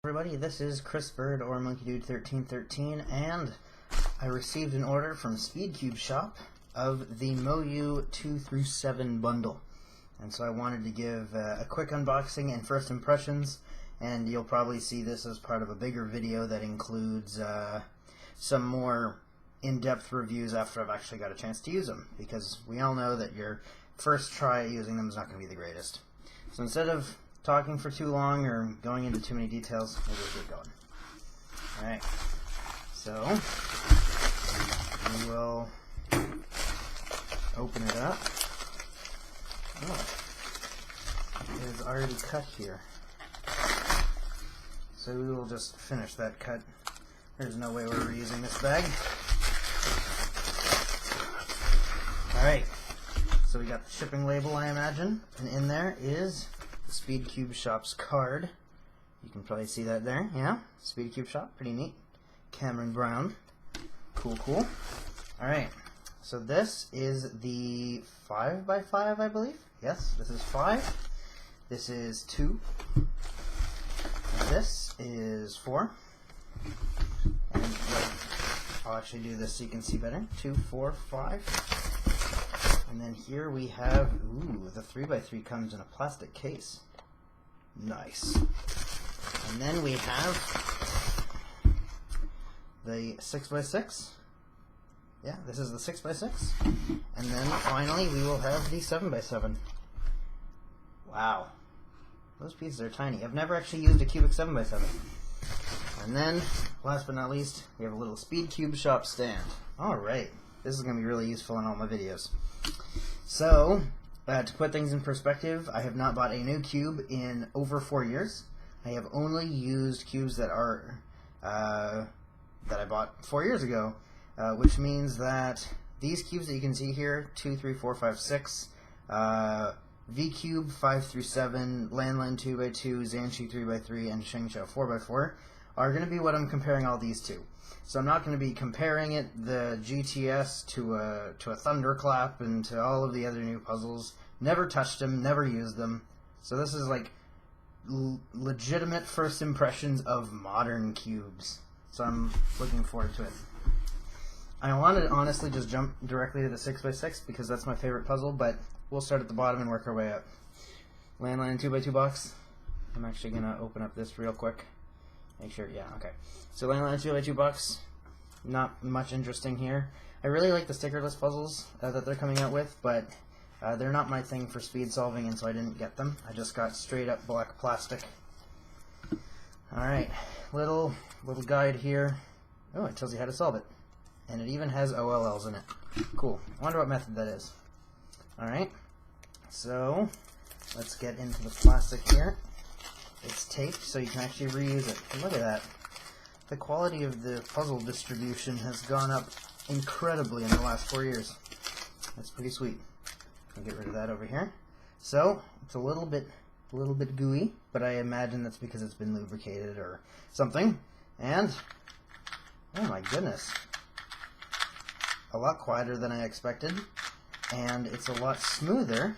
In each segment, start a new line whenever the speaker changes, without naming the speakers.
Everybody, this is Chris Bird or MonkeyDude1313, and I received an order from SpeedCubeShop of the MoYu 2-7 bundle. And so I wanted to give a quick unboxing and first impressions, and you'll probably see this as part of a bigger video that includes some more in-depth reviews after I've actually got a chance to use them, because we all know that your first try at using them is not going to be the greatest. So instead of talking for too long or going into too many details, we'll just get going. Alright, so we will open it up. Oh, it is already cut here. So we will just finish that cut. There's no way we're reusing this bag. Alright, so we got the shipping label, I imagine, and in there is SpeedCubeShop's card. You can probably see that there, yeah? SpeedCubeShop, pretty neat. Cameron Brown. Cool, cool. Alright, so this is the 5x5, I believe? Yes, this is 5. This is 2. This is 4. And I'll actually do this so you can see better. 2, 4, 5. And then here we have, ooh, the 3x3 comes in a plastic case. Nice. And then we have the 6x6. Yeah, this is the 6x6. And then finally we will have the 7x7. Wow. Those pieces are tiny. I've never actually used a cubic 7x7. And then, last but not least, we have a little SpeedCubeShop stand. Alright. This is going to be really useful in all my videos. So, to put things in perspective, I have not bought a new cube in over 4 years. I have only used cubes that are that I bought 4 years ago, which means that these cubes that you can see here, 2, 3, 4, 5, 6, V-Cube 5 through 7, Landline 2x2, Zhanshi 3x3, and Shengshou 4x4, are going to be what I'm comparing all these to. So I'm not going to be comparing the GTS to a Thunderclap and to all of the other new puzzles. Never touched them, never used them. So this is like legitimate first impressions of modern cubes. So I'm looking forward to it. I want to honestly just jump directly to the 6x6 because that's my favorite puzzle, but we'll start at the bottom and work our way up. Landline 2x2 box. I'm actually going to open up this real quick. Make sure, yeah, okay. So Landline 2x2 box, not much interesting here. I really like the stickerless puzzles that they're coming out with, but they're not my thing for speed solving, and so I didn't get them. I just got straight up black plastic. Alright, little guide here. Oh, it tells you how to solve it. And it even has OLLs in it. Cool. I wonder what method that is. Alright, so let's get into the plastic here. It's taped so you can actually reuse it. And look at that. The quality of the puzzle distribution has gone up incredibly in the last 4 years. That's pretty sweet. I'll get rid of that over here. So, it's a little bit gooey, but I imagine that's because it's been lubricated or something. And, oh my goodness. A lot quieter than I expected. And it's a lot smoother.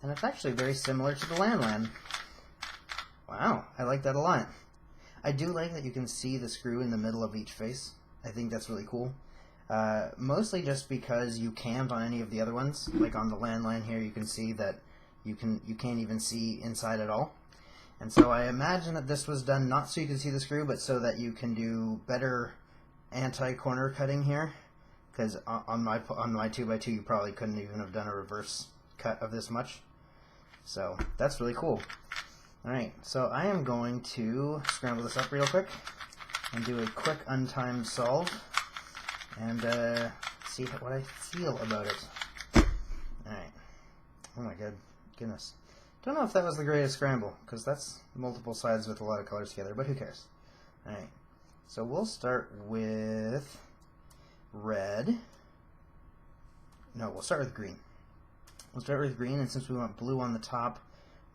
And it's actually very similar to the Landline. Wow, I like that a lot. I do like that you can see the screw in the middle of each face. I think that's really cool. Mostly just because you can't on any of the other ones. Like on the Landline here, you can see that you can't even see inside at all. And so I imagine that this was done not so you can see the screw, but so that you can do better anti-corner cutting here. Because on my 2x2, you probably couldn't even have done a reverse cut of this much. So that's really cool. Alright, so I am going to scramble this up real quick and do a quick untimed solve and see what I feel about it. Alright. Oh my goodness. Don't know if that was the greatest scramble, because that's multiple sides with a lot of colors together, but who cares? Alright, so we'll start with red. No, we'll start with green. We'll start with green, and since we want blue on the top,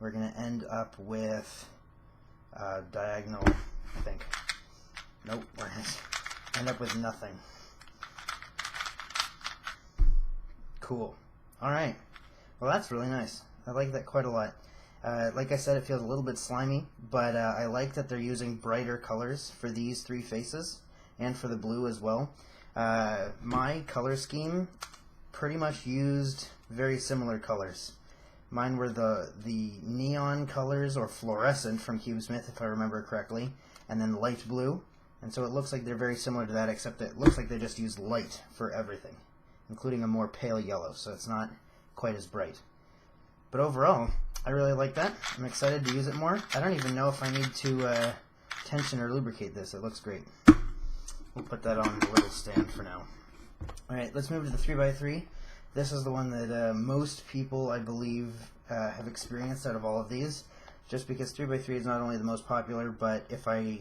we're going to end up with diagonal, I think. Nope, we're going to end up with nothing. Cool. Alright. Well, that's really nice. I like that quite a lot. Like I said, it feels a little bit slimy, but I like that they're using brighter colors for these three faces, and for the blue as well. My color scheme pretty much used very similar colors. Mine were the neon colors, or fluorescent, from CubeSmith, if I remember correctly, and then light blue. And so it looks like they're very similar to that, except that it looks like they just used light for everything, including a more pale yellow, so it's not quite as bright. But overall, I really like that. I'm excited to use it more. I don't even know if I need to tension or lubricate this. It looks great. We'll put that on the little stand for now. Alright, let's move to the 3x3. This is the one that most people, I believe, have experienced out of all of these, just because 3x3 is not only the most popular, but if I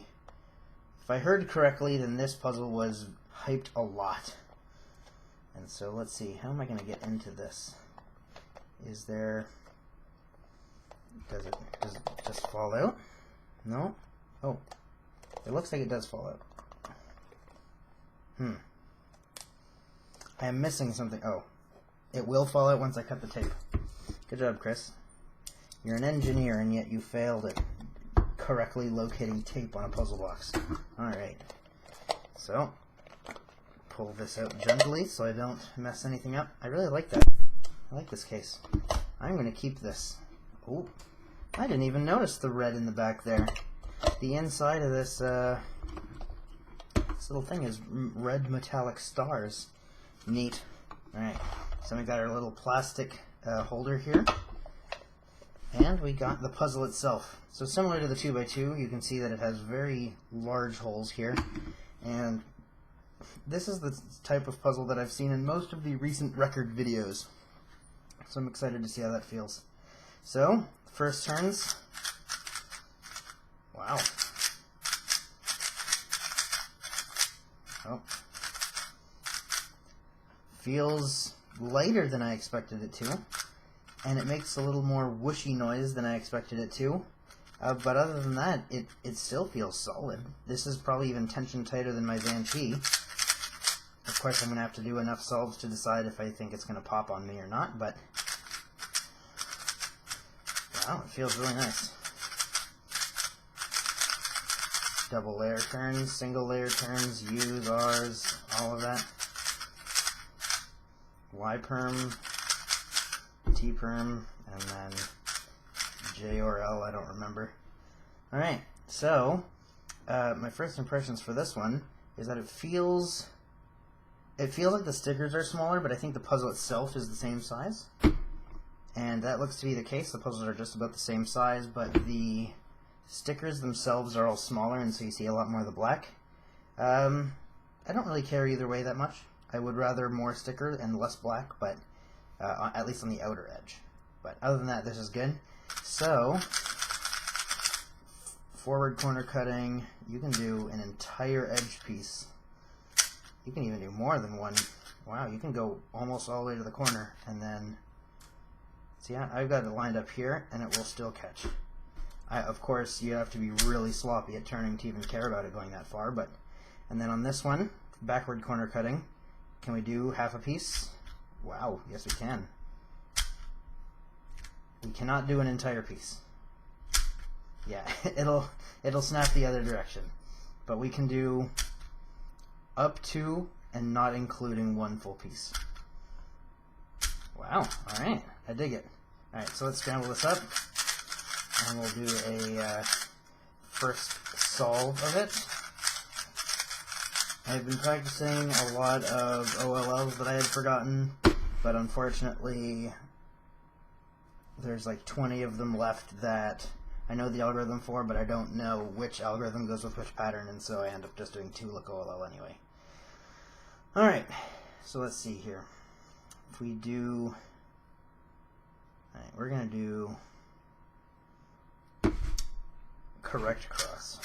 heard correctly, then this puzzle was hyped a lot. And so let's see, how am I going to get into this? Is there... Does it just fall out? No? Oh, it looks like it does fall out. I am missing something. Oh, it will fall out once I cut the tape. Good job, Chris. You're an engineer, and yet you failed at correctly locating tape on a puzzle box. Alright. So, pull this out gently so I don't mess anything up. I really like that. I like this case. I'm going to keep this. Oh, I didn't even notice the red in the back there. The inside of this, this little thing is red metallic stars. Neat. Alright, so we got our little plastic holder here. And we got the puzzle itself. So similar to the 2x2, you can see that it has very large holes here. And this is the type of puzzle that I've seen in most of the recent record videos. So I'm excited to see how that feels. So, first turns. Wow. Oh. Feels lighter than I expected it to. And it makes a little more whooshy noise than I expected it to. But other than that, it still feels solid. This is probably even tension tighter than my Van P. Of course, I'm going to have to do enough solves to decide if I think it's going to pop on me or not, but wow, it feels really nice. Double layer turns, single layer turns, U's, R's, all of that. Y-perm, T-perm, and then J or L, I don't remember. Alright, so my first impressions for this one is that it feels like the stickers are smaller, but I think the puzzle itself is the same size. And that looks to be the case. The puzzles are just about the same size, but the stickers themselves are all smaller, and so you see a lot more of the black. I don't really care either way that much. I would rather more sticker and less black, but at least on the outer edge. But other than that, this is good. So, forward corner cutting, you can do an entire edge piece. You can even do more than one. Wow, you can go almost all the way to the corner, and then, see, I've got it lined up here, and it will still catch. Of course, you have to be really sloppy at turning to even care about it going that far, but, and then on this one, backward corner cutting, can we do half a piece? Wow, yes we can. We cannot do an entire piece. Yeah, it'll snap the other direction. But we can do up to and not including one full piece. Wow, alright, I dig it. Alright, so let's scramble this up, and we'll do a first solve of it. I've been practicing a lot of OLLs that I had forgotten, but unfortunately there's like 20 of them left that I know the algorithm for, but I don't know which algorithm goes with which pattern, and so I end up just doing 2 look OLL anyway. Alright, so let's see here. If we do... Alright, we're going to do correct cross.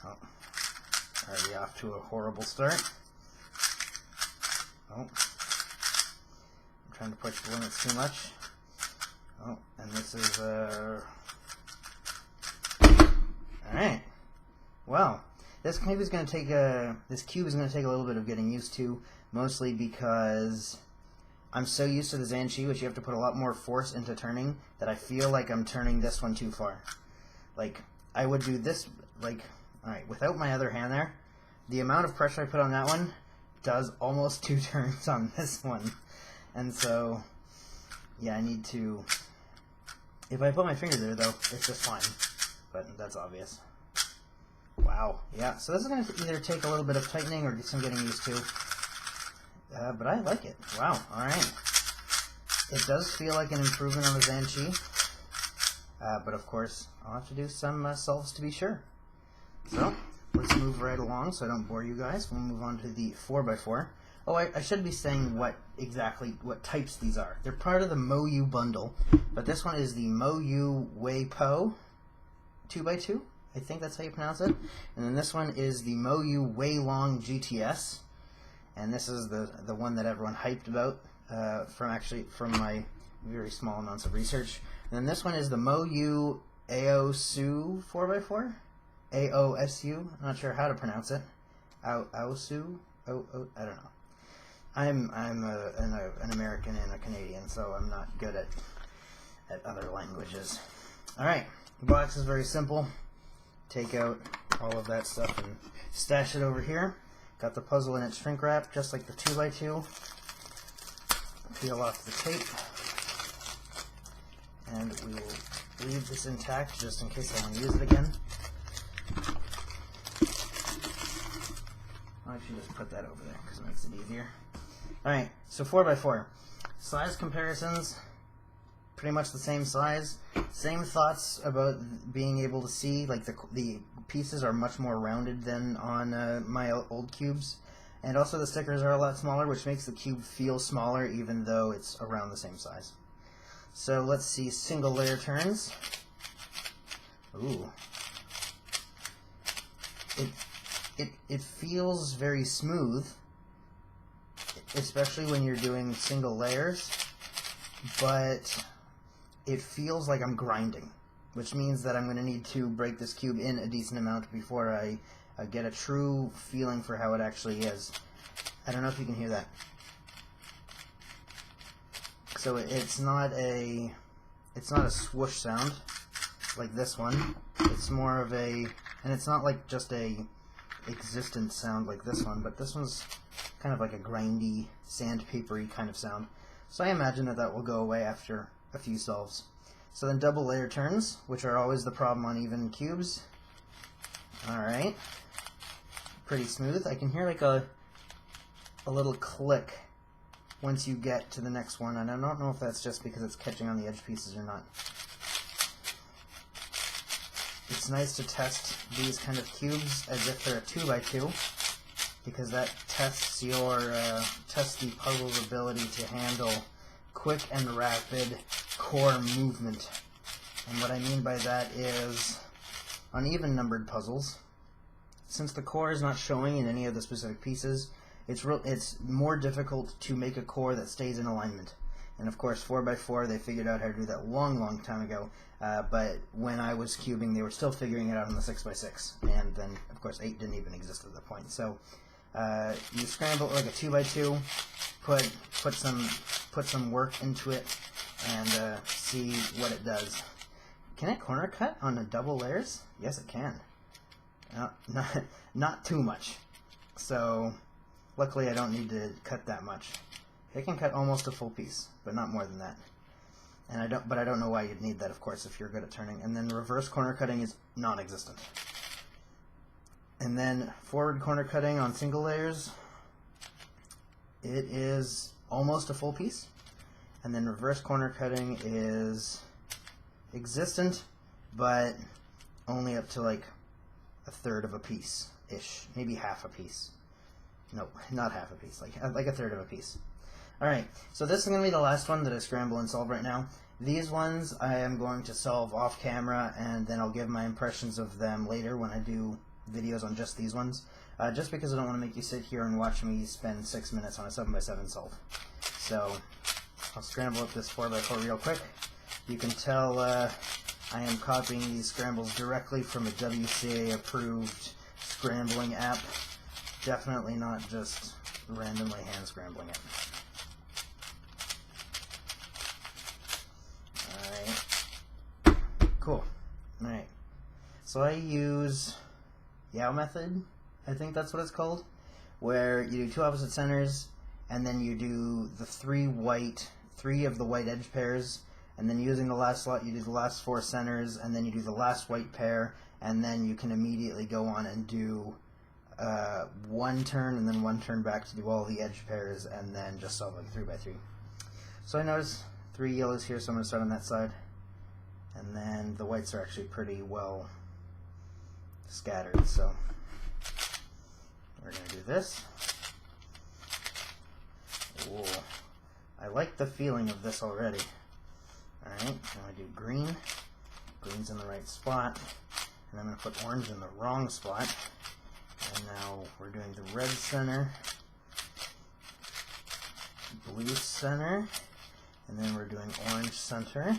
Oh, already off to a horrible start. Oh, I'm trying to push the limits too much. Oh, and this is alright. Well, this cube is going to take a little bit of getting used to, mostly because I'm so used to the Zanchi, which you have to put a lot more force into turning, that I feel like I'm turning this one too far. Like, I would do this, like, alright, without my other hand there, the amount of pressure I put on that one does almost 2 turns on this one. And so, yeah, I need to, if I put my finger there though, it's just fine. But that's obvious. Wow, yeah, so this is going to either take a little bit of tightening or some getting used to. But I like it. Wow, alright. It does feel like an improvement on the Zanchi. But of course, I'll have to do some solves to be sure. So, let's move right along so I don't bore you guys. We'll move on to the 4x4. Oh, I should be saying what types these are. They're part of the MoYu bundle, but this one is the MoYu WeiPo 2x2. I think that's how you pronounce it. And then this one is the MoYu Weilong GTS. And this is the one that everyone hyped about from my very small amounts of research. And then this one is the MoYu AOSU 4x4. AOSU. I'm not sure how to pronounce it. AOSU. I don't know. I'm an American and a Canadian, so I'm not good at other languages. All right, the box is very simple. Take out all of that stuff and stash it over here. Got the puzzle in its shrink wrap, just like the 2x2. Peel off the tape, and we will leave this intact just in case I want to use it again. I'll actually just put that over there because it makes it easier. Alright, so 4x4. Size comparisons, pretty much the same size. Same thoughts about being able to see, like the pieces are much more rounded than on my old cubes. And also the stickers are a lot smaller, which makes the cube feel smaller even though it's around the same size. So let's see single layer turns. Ooh. It feels very smooth, especially when you're doing single layers, but it feels like I'm grinding, which means that I'm going to need to break this cube in a decent amount before I get a true feeling for how it actually is. I don't know if you can hear that. So it's not a swoosh sound like this one. It's more of a, and it's not like just a existent sound like this one, but this one's kind of like a grindy, sandpapery kind of sound. So I imagine that will go away after a few solves. So then double layer turns, which are always the problem on even cubes. Alright. Pretty smooth. I can hear like a little click once you get to the next one, and I don't know if that's just because it's catching on the edge pieces or not. It's nice to test these kind of cubes as if they're a 2x2, because that tests the puzzle's ability to handle quick and rapid core movement. And what I mean by that is, on even numbered puzzles, since the core is not showing in any of the specific pieces, it's more difficult to make a core that stays in alignment. And of course 4x4, they figured out how to do that long time ago, but when I was cubing they were still figuring it out on the 6x6, and then of course 8 didn't even exist at that point. So you scramble like a 2x2, put some work into it, and see what it does. Can it corner cut on the double layers? Yes, it can. Not too much. So luckily I don't need to cut that much. It can cut almost a full piece, but not more than that. And I don't know why you'd need that, of course, if you're good at turning. And then reverse corner cutting is non-existent. And then forward corner cutting on single layers, it is almost a full piece. And then reverse corner cutting is existent, but only up to like a third of a piece-ish, maybe half a piece. Nope, not half a piece, like a third of a piece. Alright, so this is going to be the last one that I scramble and solve right now. These ones I am going to solve off camera, and then I'll give my impressions of them later when I do videos on just these ones. Just because I don't want to make you sit here and watch me spend 6 minutes on a 7x7 solve. So I'll scramble up this 4x4 real quick. You can tell I am copying these scrambles directly from a WCA approved scrambling app. Definitely not just randomly hand scrambling it. Cool. Alright. So I use Yao method, I think that's what it's called, where you do 2 opposite centers, and then you do the 3 of the white edge pairs, and then using the last slot you do the last 4 centers, and then you do the last white pair, and then you can immediately go on and do 1 turn and then 1 turn back to do all the edge pairs, and then just solve like 3x3. So I notice 3 yellows here, so I'm going to start on that side, and then the whites are actually pretty well scattered, so we're going to do this. Ooh, I like the feeling of this already. Alright, now I do green. Green's in the right spot, and I'm going to put orange in the wrong spot. And now we're doing the red center, blue center, and then we're doing orange center.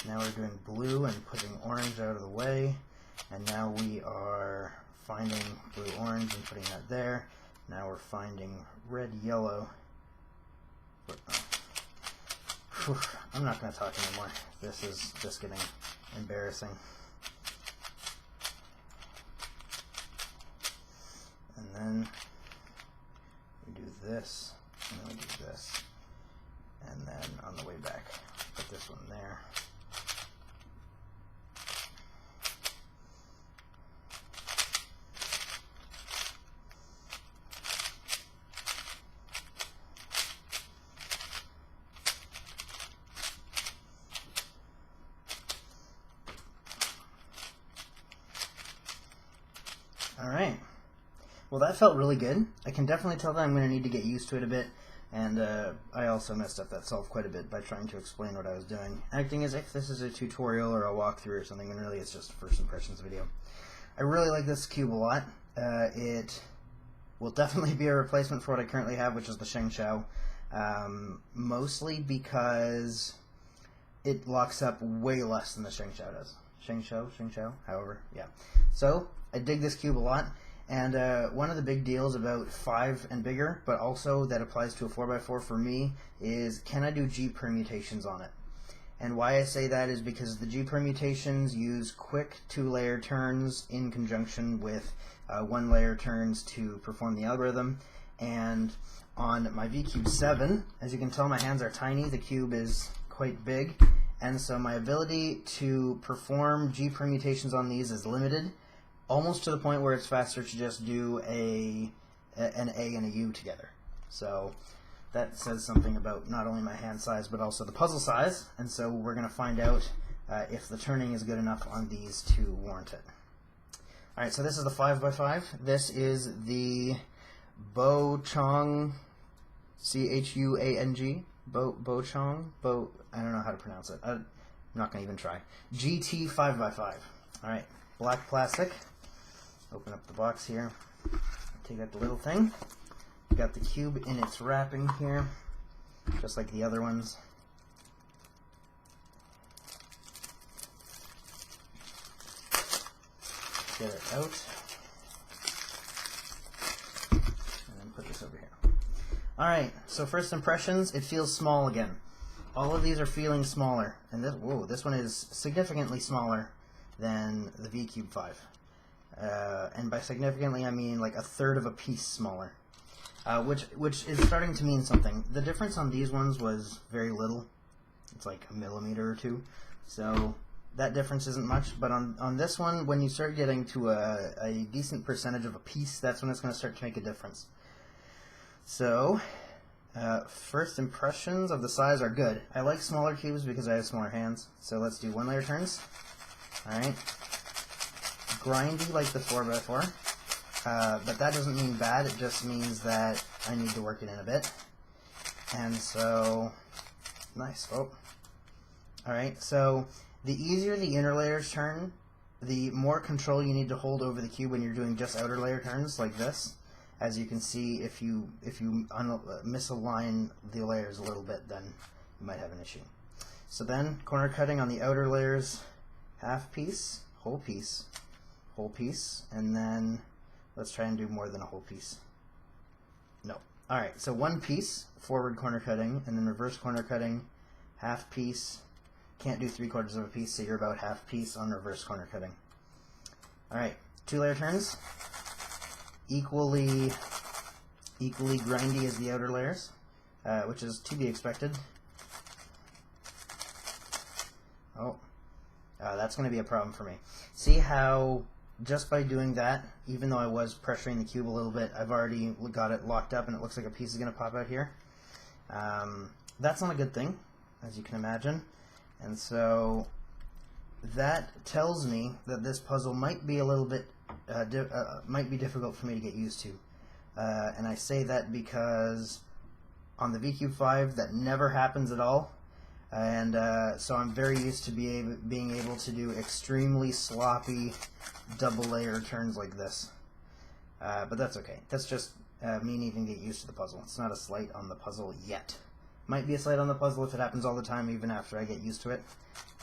Now we're doing blue and putting orange out of the way, and now we are finding blue-orange and putting that there. Now we're finding red-yellow. I'm not going to talk anymore. This is just getting embarrassing. And then we do this, and then we do this. And then on the way back, put this one there. Alright, well that felt really good. I can definitely tell that I'm going to need to get used to it a bit, and I also messed up that solve quite a bit by trying to explain what I was doing, acting as if this is a tutorial or a walkthrough or something, and really it's just a first impressions video. I really like this cube a lot. It will definitely be a replacement for what I currently have, which is the Sheng Xiao, mostly because it locks up way less than the Sheng Xiao does. Sheng Xiao, however, yeah. So, I dig this cube a lot, and one of the big deals about 5 and bigger, but also that applies to a 4x4 for me, is can I do G permutations on it? And why I say that is because the G permutations use quick 2-layer turns in conjunction with 1-layer turns to perform the algorithm, and on my VCube7, as you can tell my hands are tiny, the cube is quite big, and so my ability to perform G permutations on these is limited, almost to the point where it's faster to just do an A and a U together. So that says something about not only my hand size, but also the puzzle size, and so we're going to find out if the turning is good enough on these to warrant it. Alright, so this is the 5x5. This is the Bochong, C-H-U-A-N-G, Bochong, I don't know how to pronounce it. I'm not going to even try. GT 5x5. Alright, black plastic. Open up the box here. Take out the little thing. We've got the cube in its wrapping here, just like the other ones. Get it out. And then put this over here. Alright, so first impressions, it feels small again. All of these are feeling smaller, and this one is significantly smaller than the VCube 5. And by significantly, I mean like 1/3 of a piece smaller, which is starting to mean something. The difference on these ones was very little. It's like 1 millimeter or 2, so that difference isn't much. But on this one, when you start getting to a decent percentage of a piece, that's when it's going to start to make a difference. So first impressions of the size are good. I like smaller cubes because I have smaller hands. So let's do 1-layer turns. Alright. Grindy like the 4x4. But that doesn't mean bad, it just means that I need to work it in a bit. And so, nice. Oh. Alright, so the easier the inner layers turn, the more control you need to hold over the cube when you're doing just outer layer turns like this. As you can see, if you misalign the layers a little bit, then you might have an issue. So then, corner cutting on the outer layers, half piece, whole piece, whole piece, and then let's try and do more than a whole piece. No. Alright, so 1 piece, forward corner cutting, and then reverse corner cutting, half piece, Can't do 3/4 of a piece, so you're about half piece on reverse corner cutting. Alright, 2 layer turns. Equally grindy as the outer layers, which is to be expected. That's going to be a problem for me. See how just by doing that, even though I was pressuring the cube a little bit, I've already got it locked up and it looks like a piece is going to pop out here. That's not a good thing, as you can imagine. And so that tells me that this puzzle might be a little bit, might be difficult for me to get used to. And I say that because on the VCube 5 that never happens at all. And so I'm very used to being able to do extremely sloppy double layer turns like this. But that's okay. That's just me needing to get used to the puzzle. It's not a slight on the puzzle yet. Might be a slight on the puzzle if it happens all the time, even after I get used to it.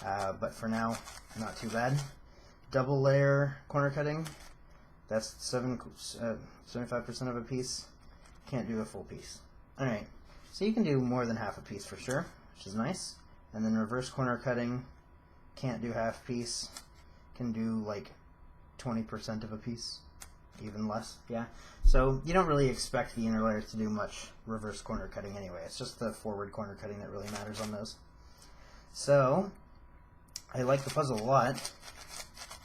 But for now, not too bad. Double layer corner cutting. That's 75% of a piece. Can't do a full piece. Alright, so you can do more than half a piece for sure, which is nice. And then reverse corner cutting, can't do half piece, can do like 20% of a piece, even less, yeah. So you don't really expect the inner layers to do much reverse corner cutting anyway. It's just the forward corner cutting that really matters on those. So I like the puzzle a lot,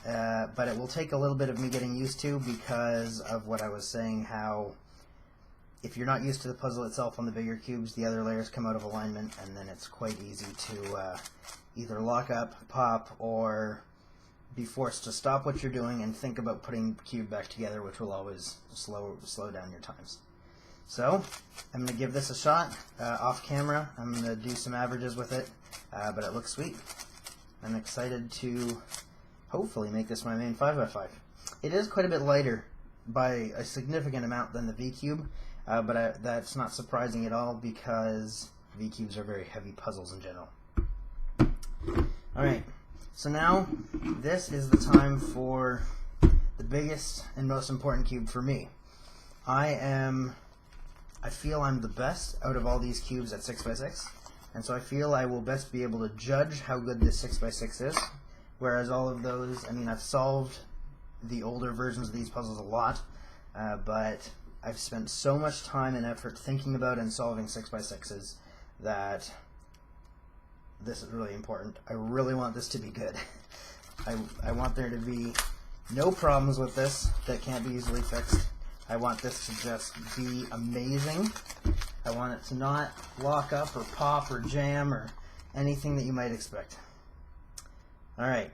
but it will take a little bit of me getting used to because of what I was saying, how if you're not used to the puzzle itself on the bigger cubes, the other layers come out of alignment, and then it's quite easy to either lock up, pop, or be forced to stop what you're doing and think about putting the cube back together, which will always slow down your times. So I'm going to give this a shot off camera. I'm going to do some averages with it, but it looks sweet. I'm excited to hopefully make this my main 5x5. It is quite a bit lighter by a significant amount than the VCube. But that's not surprising at all because VCubes are very heavy puzzles in general. Alright, so now this is the time for the biggest and most important cube for me. I feel I'm the best out of all these cubes at 6x6, and so I feel I will best be able to judge how good this 6x6 is, whereas all of those, I mean, I've solved the older versions of these puzzles a lot, but I've spent so much time and effort thinking about and solving 6x6s that this is really important. I really want this to be good. I want there to be no problems with this that can't be easily fixed. I want this to just be amazing. I want it to not lock up or pop or jam or anything that you might expect. Alright,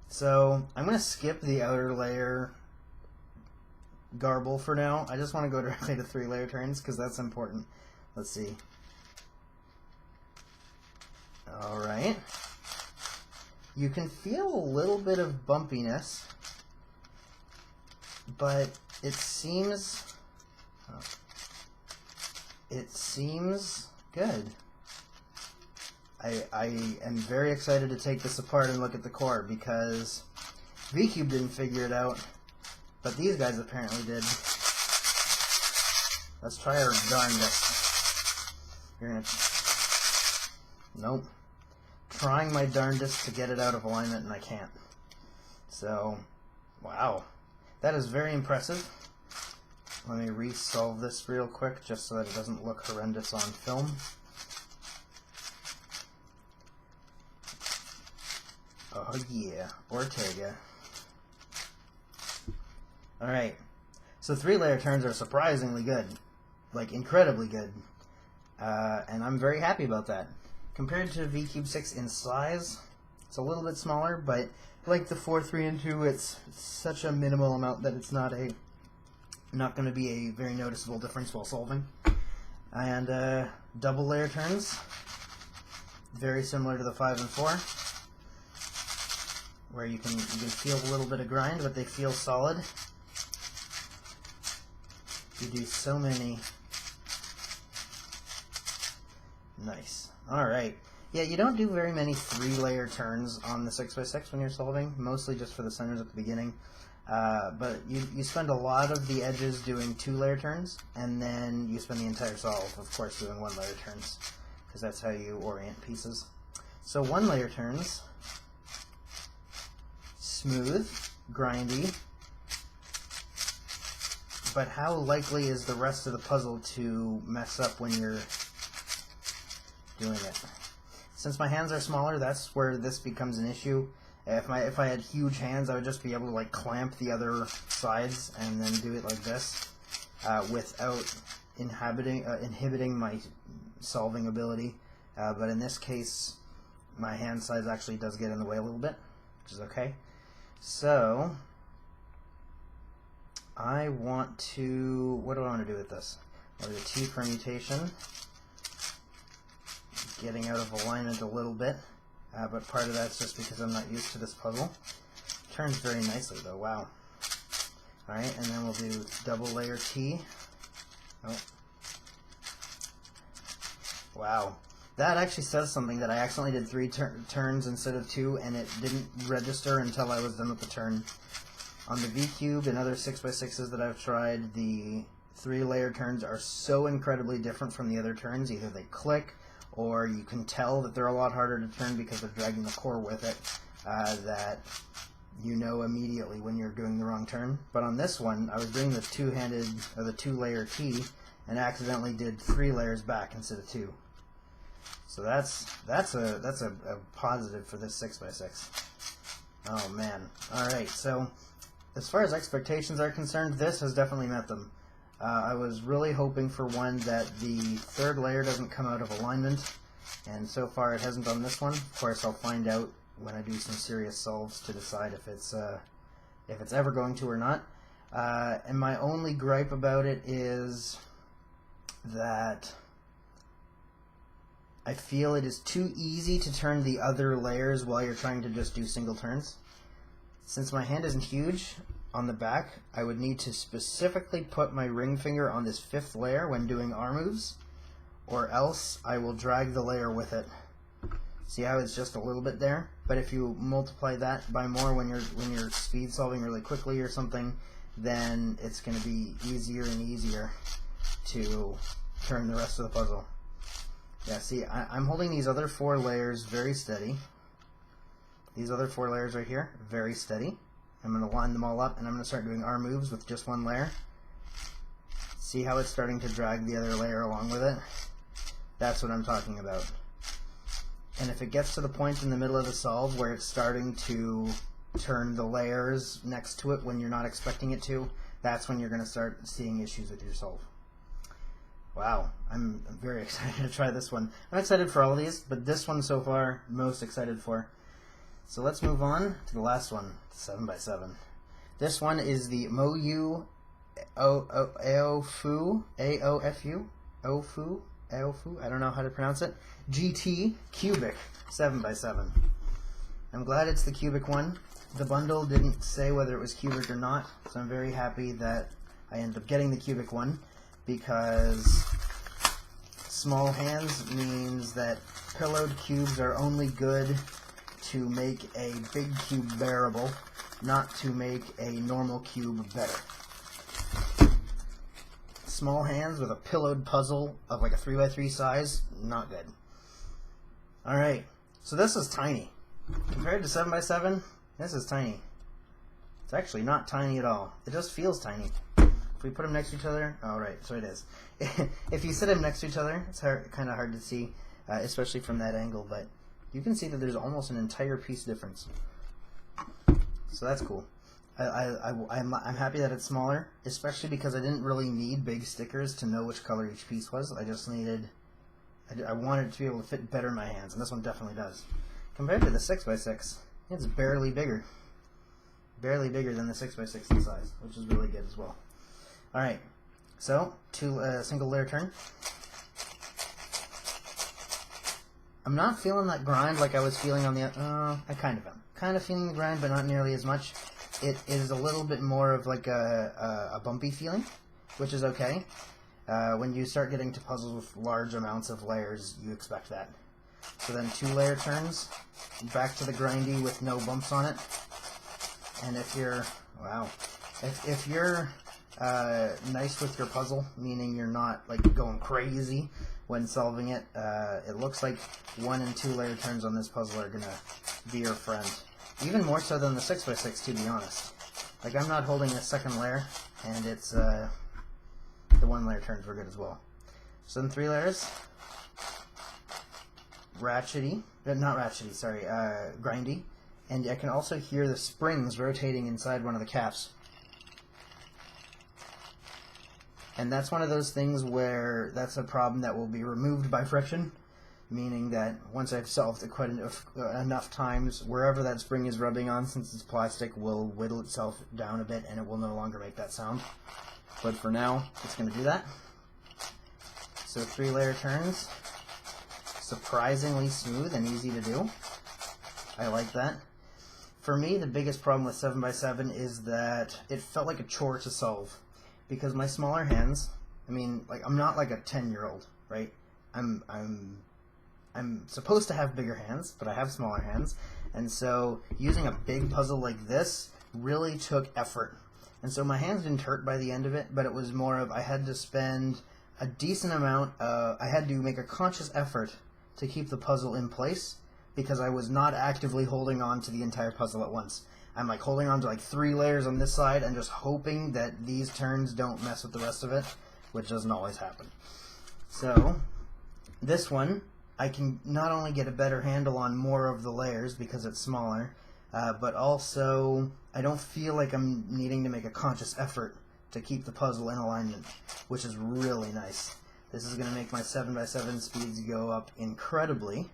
so I'm going to skip the outer layer garble for now. I just want to go directly to 3 layer turns because that's important. Let's see. Alright. You can feel a little bit of bumpiness, but it seems good. I am very excited to take this apart and look at the core because VCube didn't figure it out, but these guys apparently did. Let's try our darndest. Nope. Trying my darndest to get it out of alignment and I can't. So, wow. That is very impressive. Let me re-solve this real quick just so that it doesn't look horrendous on film. Oh yeah, Ortega. Alright, so 3 layer turns are surprisingly good. Like, incredibly good. And I'm very happy about that. Compared to VCube 6 in size, it's a little bit smaller, but like the 4, 3, and 2, it's such a minimal amount that it's not going to be a very noticeable difference while solving. And double layer turns, very similar to the 5 and 4, where you can feel a little bit of grind, but they feel solid. You do so many. Nice. Alright. Yeah, you don't do very many 3-layer turns on the 6x6 when you're solving, mostly just for the centers at the beginning. But you spend a lot of the edges doing 2-layer turns, and then you spend the entire solve, of course, doing 1-layer turns, because that's how you orient pieces. So 1 layer turns, smooth, grindy, but how likely is the rest of the puzzle to mess up when you're doing it? Since my hands are smaller, that's where this becomes an issue. If I had huge hands, I would just be able to like clamp the other sides and then do it like this without inhibiting my solving ability. But in this case, my hand size actually does get in the way a little bit, which is okay. So I want to, what do I want to do with this? Well, the T permutation, getting out of alignment a little bit, but part of that's just because I'm not used to this puzzle. Turns very nicely though, wow. Alright, and then we'll do double layer T. Oh. Wow. That actually says something, that I accidentally did 3 turns instead of 2, and it didn't register until I was done with the turn. On the V-Cube and other 6x6s that I've tried, the 3-layer turns are so incredibly different from the other turns. Either they click, or you can tell that they're a lot harder to turn because they're dragging the core with it, that you know immediately when you're doing the wrong turn. But on this one, I was doing the 2-layer T, and accidentally did 3 layers back instead of 2. So that's a positive for this 6x6. Oh man. Alright, so as far as expectations are concerned, this has definitely met them. I was really hoping for one that the 3rd layer doesn't come out of alignment, and so far it hasn't on this one. Of course, I'll find out when I do some serious solves to decide if it's ever going to or not. And my only gripe about it is that I feel it is too easy to turn the other layers while you're trying to just do single turns. Since my hand isn't huge, on the back, I would need to specifically put my ring finger on this 5th layer when doing arm moves, or else I will drag the layer with it. See how it's just a little bit there? But if you multiply that by more when you're speed solving really quickly or something, then it's going to be easier and easier to turn the rest of the puzzle. Yeah, see, I'm holding these other 4 layers very steady. These other 4 layers right here, very steady. I'm going to line them all up, and I'm going to start doing arm moves with just 1 layer. See how it's starting to drag the other layer along with it? That's what I'm talking about. And if it gets to the point in the middle of the solve where it's starting to turn the layers next to it when you're not expecting it to, that's when you're going to start seeing issues with your solve. Wow, I'm very excited to try this one. I'm excited for all of these, but this one so far, most excited for. So let's move on to the last one, 7x7. This one is the MoYu AOFU, I don't know how to pronounce it, GT Cubic 7x7. I'm glad it's the cubic one. The bundle didn't say whether it was cubic or not, so I'm very happy that I ended up getting the cubic one, because small hands means that pillowed cubes are only good to make a big cube bearable, not to make a normal cube better. Small hands with a pillowed puzzle of like a 3x3 size, not good. Alright, so this is tiny. Compared to 7x7, this is tiny. It's actually not tiny at all. It just feels tiny. If we put them next to each other, alright, so it is. If you sit them next to each other, it's kind of hard to see, especially from that angle, but you can see that there's almost an entire piece difference. So that's cool. I'm happy that it's smaller, especially because I didn't really need big stickers to know which color each piece was. I just needed, I wanted it to be able to fit better in my hands, and this one definitely does. Compared to the 6x6, it's barely bigger. Barely bigger than the 6x6 in size, which is really good as well. Alright, so, single layer turn. I'm not feeling that grind like I was feeling on the, I kind of am. Kind of feeling the grind, but not nearly as much. It is a little bit more of like a bumpy feeling, which is okay. When you start getting to puzzles with large amounts of layers, you expect that. So then 2-layer turns, back to the grindy with no bumps on it. And if you're, wow, if you're nice with your puzzle, meaning you're not like going crazy, when solving it. It looks like 1 and 2 layer turns on this puzzle are going to be your friend. Even more so than the 6x6, to be honest. Like, I'm not holding a second layer, and it's the 1 layer turns were good as well. So then 3 layers, ratchety, not ratchety, sorry, grindy, and I can also hear the springs rotating inside one of the caps. And that's one of those things where that's a problem that will be removed by friction, meaning that once I've solved it quite enough times, wherever that spring is rubbing on, since it's plastic, will whittle itself down a bit and it will no longer make that sound. But for now, it's going to do that. So 3 layer turns, surprisingly smooth and easy to do. I like that. For me, the biggest problem with 7x7 is that it felt like a chore to solve. Because my smaller hands, I mean, like, I'm not like a 10-year-old, right? I'm supposed to have bigger hands, but I have smaller hands. And so using a big puzzle like this really took effort. And so my hands didn't hurt by the end of it, but it was more of I had to spend a decent amount I had to make a conscious effort to keep the puzzle in place because I was not actively holding on to the entire puzzle at once. I'm like holding on to like 3 layers on this side and just hoping that these turns don't mess with the rest of it, which doesn't always happen. So this one, I can not only get a better handle on more of the layers because it's smaller, but also I don't feel like I'm needing to make a conscious effort to keep the puzzle in alignment, which is really nice. This is going to make my 7x7 speeds go up incredibly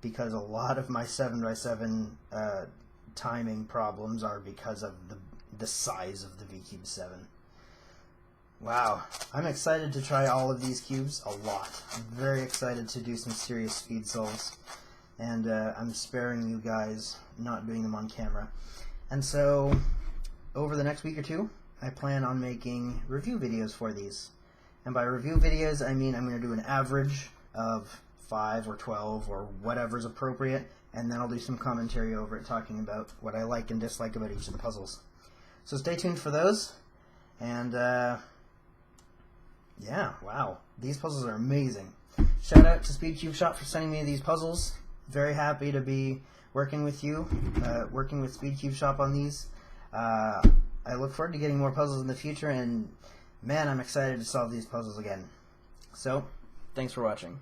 because a lot of my 7x7 timing problems are because of the size of the VCube 7. Wow, I'm excited to try all of these cubes a lot. I'm very excited to do some serious speed solves, and I'm sparing you guys not doing them on camera. And so over the next week or two, I plan on making review videos for these. And by review videos, I mean I'm going to do an average of 5 or 12 or whatever's appropriate, and then I'll do some commentary over it talking about what I like and dislike about each of the puzzles. So stay tuned for those, and yeah, wow, these puzzles are amazing. Shout out to SpeedCubeShop for sending me these puzzles. Very happy to be working with you, working with SpeedCubeShop on these. I look forward to getting more puzzles in the future, and man, I'm excited to solve these puzzles again. So, thanks for watching.